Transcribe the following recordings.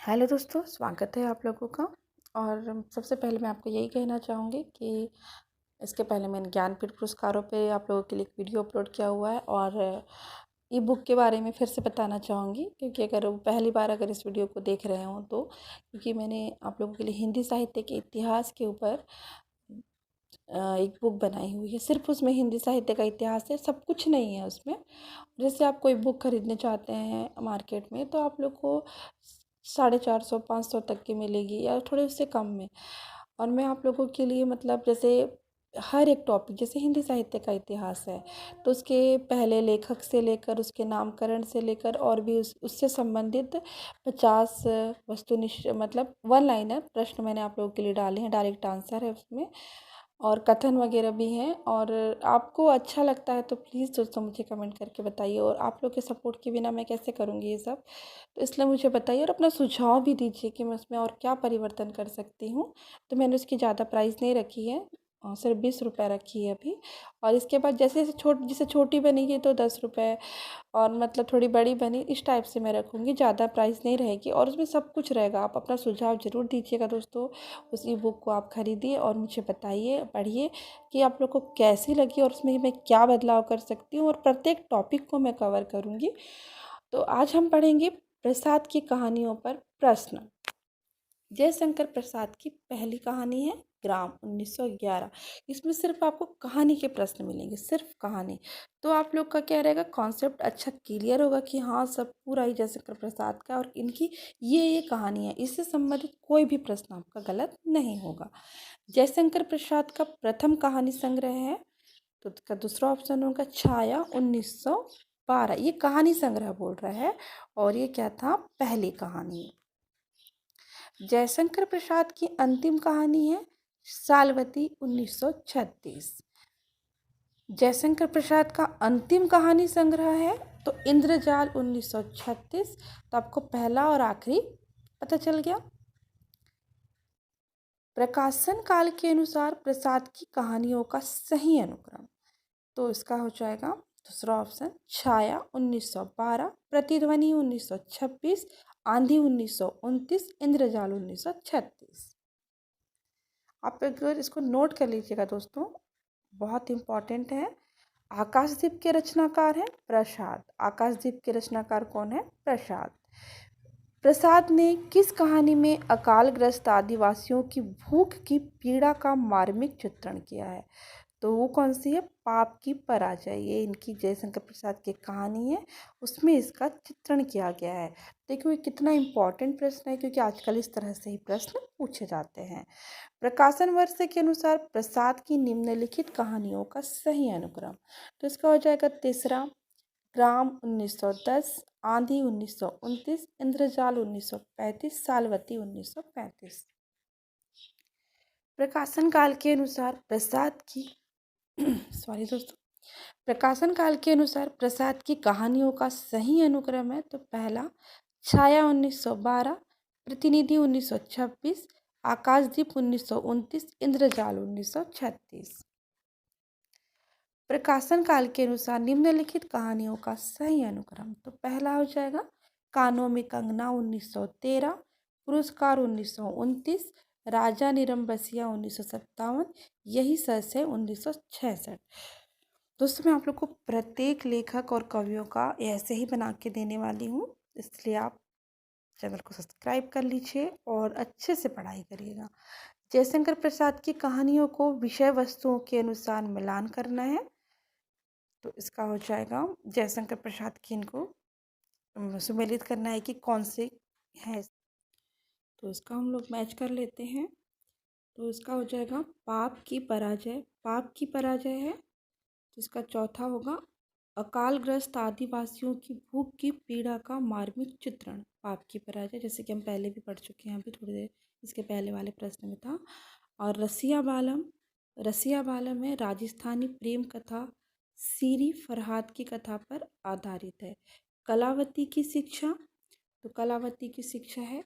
Hello दोस्तों, स्वागत है आप लोगों का। और सबसे पहले मैं आपको यही कहना चाहूँगी कि इसके पहले मैंने ज्ञानपीठ पुरस्कारों पे आप लोगों के लिए एक वीडियो अपलोड किया हुआ है और ई बुक के बारे में फिर से बताना चाहूँगी, क्योंकि अगर वो पहली बार अगर इस वीडियो को देख रहे हों तो क्योंकि मैंने आप लोगों के लिए हिंदी साहित्य के इतिहास के ऊपर एक बुक बनाई हुई है। सिर्फ उसमें हिंदी साहित्य का इतिहास है, सब कुछ नहीं है उसमें। जैसे आप कोई बुक खरीदने चाहते हैं मार्केट में तो आप लोग को 450-500 तक की मिलेगी या थोड़े उससे कम में। और मैं आप लोगों के लिए मतलब जैसे हर एक टॉपिक, जैसे हिंदी साहित्य का इतिहास है तो उसके पहले लेखक से लेकर उसके नामकरण से लेकर और भी उससे संबंधित 50 वस्तुनिष्ठ मतलब वन लाइनर प्रश्न मैंने आप लोगों के लिए डाले हैं। डायरेक्ट आंसर है उसमें और कथन वगैरह भी हैं। और आपको अच्छा लगता है तो प्लीज़ दोस्तों मुझे कमेंट करके बताइए। और आप लोग के सपोर्ट के बिना मैं कैसे करूँगी ये सब, तो इसलिए मुझे बताइए और अपना सुझाव भी दीजिए कि मैं उसमें और क्या परिवर्तन कर सकती हूँ। तो मैंने उसकी ज़्यादा प्राइस नहीं रखी है, सिर्फ 20 रुपये रखी है अभी। और इसके बाद जैसे जैसे छोटी बनेगी तो 10 रुपये, और मतलब थोड़ी बड़ी बनी इस टाइप से मैं रखूँगी, ज़्यादा प्राइस नहीं रहेगी। और उसमें सब कुछ रहेगा। आप अपना सुझाव ज़रूर दीजिएगा दोस्तों। उस ई बुक को आप खरीदिए और मुझे बताइए, पढ़िए कि आप लोग को कैसी लगी और उसमें मैं क्या बदलाव कर सकती हूँ। और प्रत्येक टॉपिक को मैं कवर करूँगी। तो आज हम पढ़ेंगे प्रसाद की कहानियों पर प्रश्न। जयशंकर प्रसाद की पहली कहानी है ग्राम 1911। इसमें सिर्फ आपको कहानी के प्रश्न मिलेंगे, सिर्फ कहानी। तो आप लोग का क्या रहेगा, कॉन्सेप्ट अच्छा क्लियर होगा कि हाँ सब पूरा ही जयशंकर प्रसाद का और इनकी ये कहानी है, इससे संबंधित कोई भी प्रश्न आपका गलत नहीं होगा। जयशंकर प्रसाद का प्रथम कहानी संग्रह है तो उसका दूसरा ऑप्शन होगा छाया 1912। ये कहानी संग्रह बोल रहा है और ये क्या था, पहली कहानी। जयशंकर प्रसाद की अंतिम कहानी है सालवती 1936। जयशंकर प्रसाद का अंतिम कहानी संग्रह है तो इंद्रजाल 1936। तो आपको पहला और आखिरी पता चल गया। प्रकाशन काल के अनुसार प्रसाद की कहानियों का सही अनुक्रम, तो इसका हो जाएगा दूसरा ऑप्शन छाया 1912, प्रतिध्वनि 1926, आंधी 1929, इंद्रजाल 1936। आप अगर इसको नोट कर लीजिएगा दोस्तों, बहुत इम्पॉर्टेंट है। आकाशदीप के रचनाकार हैं प्रसाद। आकाशदीप के रचनाकार कौन है, प्रसाद। प्रसाद ने किस कहानी में अकालग्रस्त आदिवासियों की भूख की पीड़ा का मार्मिक चित्रण किया है, तो वो कौन सी है, पाप की पराजय। ये इनकी जयशंकर प्रसाद की कहानी है, उसमें इसका चित्रण किया गया है। देखिए ये कितना इम्पोर्टेंट प्रश्न है, क्योंकि आजकल इस तरह से ही प्रश्न पूछे जाते हैं। प्रकाशन वर्ष के अनुसार प्रसाद की निम्नलिखित कहानियों का सही अनुक्रम, तो इसका हो जाएगा तीसरा ग्राम 1910, आंधी 1929, इंद्रजाल 1935, सालवती 1935। प्रकाशन काल के अनुसार प्रसाद की सॉरी दोस्तों, प्रकाशन काल के अनुसार प्रसाद की कहानियों का सही अनुक्रम है तो पहला छाया 1912, प्रतिनिधि 1926, आकाशदीप 1929, इंद्रजाल 1936। प्रकाशन काल के अनुसार निम्नलिखित कहानियों का सही अनुक्रम, तो पहला हो जाएगा कानों में कंगना 1913, पुरस्कार 1929, राजा निरंबसिया 1957, यही सच है 1966। दोस्तों मैं आप लोग को प्रत्येक लेखक और कवियों का ऐसे ही बना के देने वाली हूँ, इसलिए आप चैनल को सब्सक्राइब कर लीजिए और अच्छे से पढ़ाई करिएगा। जयशंकर प्रसाद की कहानियों को विषय वस्तुओं के अनुसार मिलान करना है, तो इसका हो जाएगा जयशंकर प्रसाद की इनको सुमेलित करना है कि कौन से है, तो इसका हम लोग मैच कर लेते हैं। तो इसका हो जाएगा पाप की पराजय। पाप की पराजय है तो इसका चौथा होगा अकालग्रस्त आदिवासियों की भूख की पीड़ा का मार्मिक चित्रण। पाप की पराजय जैसे कि हम पहले भी पढ़ चुके हैं, अभी थोड़ी देर इसके पहले वाले प्रश्न में था। और रसिया बालम, रसिया बालम है राजस्थानी प्रेम कथा सीरी फरहाद की कथा पर आधारित है। कलावती की शिक्षा, तो कलावती की शिक्षा है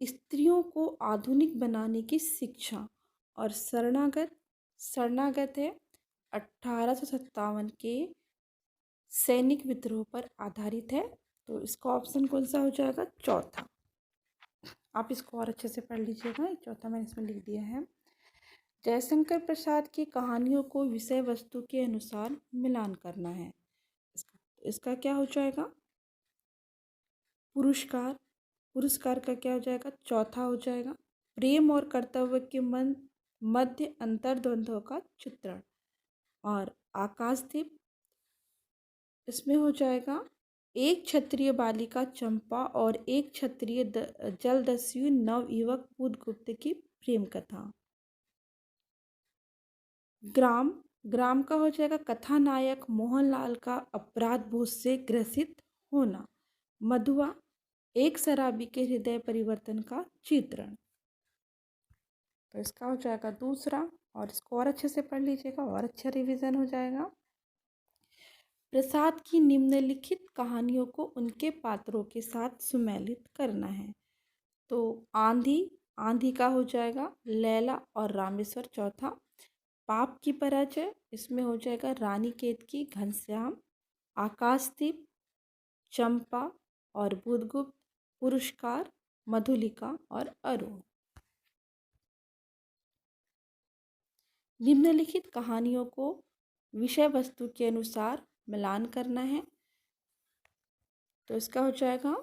स्त्रियों को आधुनिक बनाने की शिक्षा। और शरणागत, शरणागत है 1857 के सैनिक विद्रोह पर आधारित है, तो इसका ऑप्शन कौन सा हो जाएगा, चौथा। आप इसको और अच्छे से पढ़ लीजिएगा। चौथा मैंने इसमें लिख दिया है। जयशंकर प्रसाद की कहानियों को विषय वस्तु के अनुसार मिलान करना है। इसका क्या हो जाएगा? पुरस्कार। पुरस्कार का क्या हो जाएगा? चौथा हो जाएगा। प्रेम और कर्तव्य के मध्य अंतर्द्वंद्व का चित्रण। और आकाशदीप, इसमें हो जाएगा एक क्षत्रिय बालिका चंपा और एक क्षत्रिय जलदस्यु नवयुवक बुधगुप्त की प्रेम कथा। ग्राम। ग्राम का हो जाएगा कथानायक मोहनलाल का अपराध बोध से ग्रसित होना। मधुआ, एक शराबी के हृदय परिवर्तन का चित्रण। तो इसका हो जाएगा दूसरा, और इसको और अच्छे से पढ़ लीजिएगा और अच्छा रिवीजन हो जाएगा। प्रसाद की निम्नलिखित कहानियों को उनके पात्रों के साथ सुमेलित करना है। तो आंधी। आंधी का हो जाएगा लैला और रामेश्वर चौथा। पाप की पराजय, इसमें हो जाएगा रानी केतकी घनश्याम। आकाशदीप, चंपा और बुधगुप्त। पुरस्कार, मधुलिका और अरुण। निम्नलिखित कहानियों को विषय वस्तु के अनुसार मिलान करना है। तो इसका हो जाएगा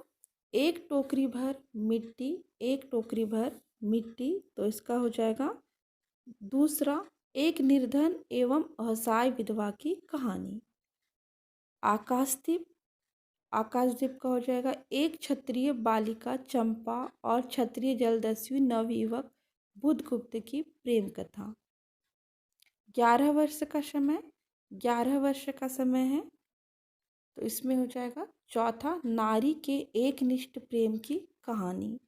एक टोकरी भर मिट्टी, एक टोकरी भर मिट्टी। तो इसका हो जाएगा दूसरा, एक निर्धन एवं असहाय विधवा की कहानी। आकाशदीप। आकाशदीप का हो जाएगा एक क्षत्रिय बालिका चंपा और क्षत्रिय जलदस्यु नवयुवक बुधगुप्त की प्रेम कथा। 11 वर्ष का समय। 11 वर्ष का समय है, तो इसमें हो जाएगा चौथा, नारी के एक निष्ठ प्रेम की कहानी।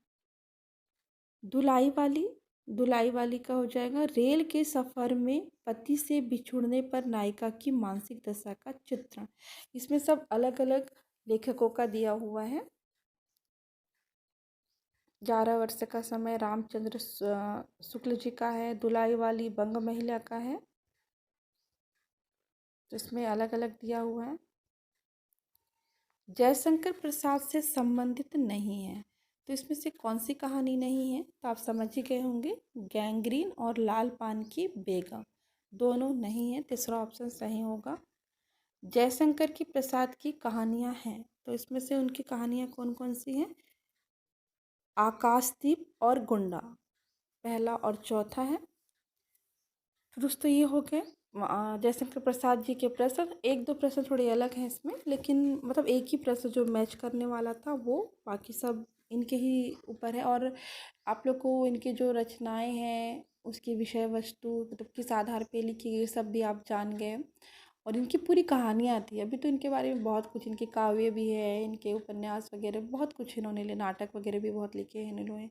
दुलाई वाली। दुलाई वाली का हो जाएगा रेल के सफ़र में पति से बिछुड़ने पर नायिका की मानसिक दशा का चित्रण। इसमें सब अलग अलग लेखकों का दिया हुआ है। 11 वर्ष का समय रामचंद्र शुक्ल जी का है। दुलाई वाली बंग महिला का है। तो इसमें अलग अलग दिया हुआ है। जयशंकर प्रसाद से संबंधित नहीं है, तो इसमें से कौन सी कहानी नहीं है? तो आप समझ ही गए होंगे, गैंग्रीन और लाल पान की बेगम दोनों नहीं है। तीसरा ऑप्शन सही होगा। जयशंकर की प्रसाद की कहानियां हैं, तो इसमें से उनकी कहानियां कौन कौन सी हैं? आकाशदीप और गुंडा पहला और चौथा है। दोस्तों ये हो गए जयशंकर प्रसाद जी के प्रश्न। एक दो प्रश्न थोड़े अलग हैं इसमें, लेकिन मतलब एक ही प्रश्न जो मैच करने वाला था वो, बाकी सब इनके ही ऊपर है। और आप लोग को इनके जो रचनाएं हैं उसकी विषय वस्तु मतलब किस आधार पे लिखी गई सब भी आप जान गए। और इनकी पूरी कहानियाँ थी। अभी तो इनके बारे में बहुत कुछ, इनके काव्य भी है, इनके उपन्यास वगैरह बहुत कुछ इन्होंने नाटक वगैरह भी बहुत लिखे हैं इन्होंने।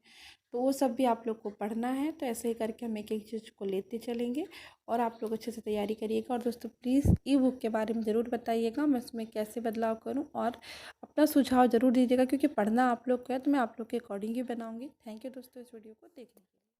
तो वो सब भी आप लोग को पढ़ना है। तो ऐसे ही करके हम एक एक चीज़ को लेते चलेंगे और आप लोग अच्छे से तैयारी करिएगा। और दोस्तों प्लीज़ ई बुक के बारे में ज़रूर बताइएगा, मैं उसमें कैसे बदलाव करूँ, और अपना सुझाव ज़रूर दीजिएगा, क्योंकि पढ़ना आप लोग को है तो मैं आप लोग के अकॉर्डिंग ही बनाऊँगी। थैंक यू दोस्तों इस वीडियो को देखने के लिए।